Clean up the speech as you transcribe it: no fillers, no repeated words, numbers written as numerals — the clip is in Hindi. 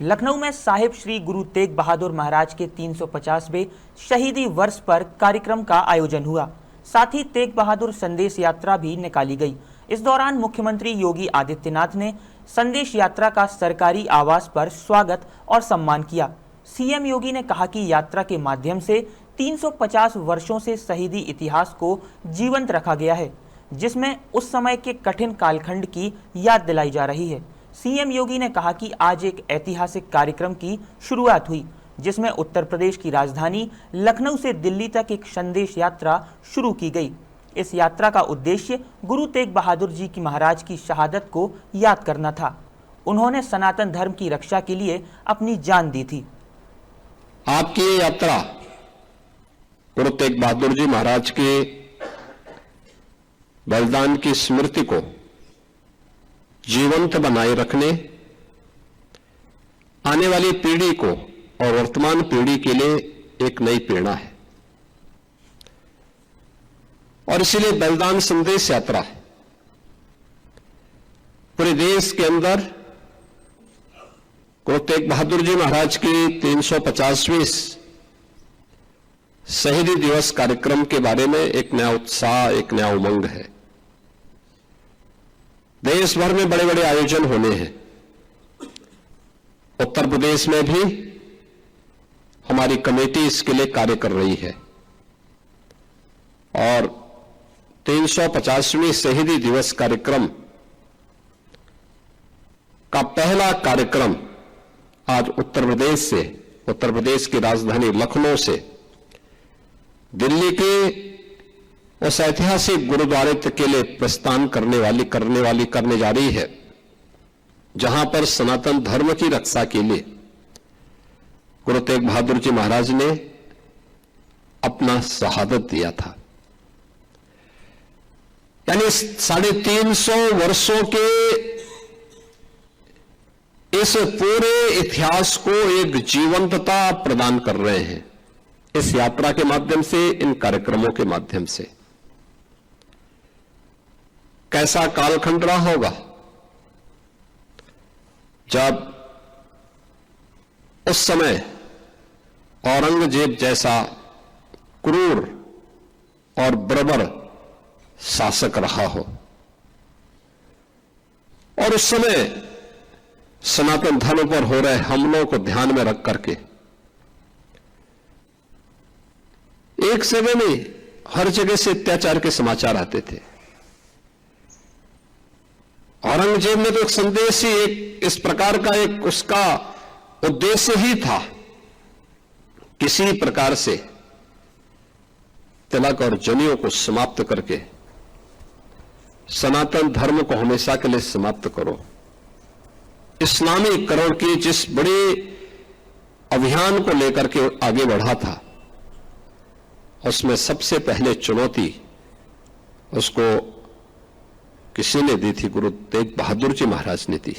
लखनऊ में साहिब श्री गुरु तेग बहादुर महाराज के 350वें शहीदी वर्ष पर कार्यक्रम का आयोजन हुआ। साथ ही तेग बहादुर संदेश यात्रा भी निकाली गई। इस दौरान मुख्यमंत्री योगी आदित्यनाथ ने संदेश यात्रा का सरकारी आवास पर स्वागत और सम्मान किया। सीएम योगी ने कहा कि यात्रा के माध्यम से 350 वर्षों से शहीदी इतिहास को जीवंत रखा गया है, जिसमें उस समय के कठिन कालखंड की याद दिलाई जा रही है। सीएम योगी ने कहा कि आज एक ऐतिहासिक कार्यक्रम की शुरुआत हुई, जिसमें उत्तर प्रदेश की राजधानी लखनऊ से दिल्ली तक एक संदेश यात्रा शुरू की गई। इस यात्रा का उद्देश्य गुरु तेग बहादुर जी की महाराज की शहादत को याद करना था। उन्होंने सनातन धर्म की रक्षा के लिए अपनी जान दी थी। आपकी ये यात्रा गुरु तेग बहादुर जी महाराज के बलिदान की स्मृति को जीवंत बनाए रखने, आने वाली पीढ़ी को और वर्तमान पीढ़ी के लिए एक नई प्रेरणा है और इसीलिए बलिदान संदेश यात्रा है। पूरे देश के अंदर गुरु तेग बहादुर जी महाराज की 350वीं शहीदी दिवस कार्यक्रम के बारे में एक नया उत्साह, एक नया उमंग है। देश भर में बड़े बड़े आयोजन होने हैं। उत्तर प्रदेश में भी हमारी कमेटी इसके लिए कार्य कर रही है और 350वीं शहीदी दिवस कार्यक्रम का पहला कार्यक्रम आज उत्तर प्रदेश की राजधानी लखनऊ से दिल्ली के उस ऐतिहासिक गुरुद्वारे तक के लिए प्रस्थान करने जा रही है, जहां पर सनातन धर्म की रक्षा के लिए गुरु तेग बहादुर जी महाराज ने अपना शहादत दिया था। यानी 350 वर्षों के इस पूरे इतिहास को एक जीवंतता प्रदान कर रहे हैं इस यात्रा के माध्यम से, इन कार्यक्रमों के माध्यम से। कैसा कालखंड रहा होगा जब उस समय औरंगजेब जैसा क्रूर और बर्बर शासक रहा हो और उस समय सनातन धर्म पर हो रहे हमलों को ध्यान में रख करके एक जगह नहीं, हर जगह से अत्याचार के समाचार आते थे। औरंगजेब ने तो एक संदेश ही, एक इस प्रकार का एक उसका उद्देश्य ही था, किसी प्रकार से तिलक और जनेऊ को समाप्त करके सनातन धर्म को हमेशा के लिए समाप्त करो। इस्लामीकरण की जिस बड़े अभियान को लेकर के आगे बढ़ा था, उसमें सबसे पहले चुनौती उसको किसी ने दी थी? गुरु तेग बहादुर जी महाराज ने दी।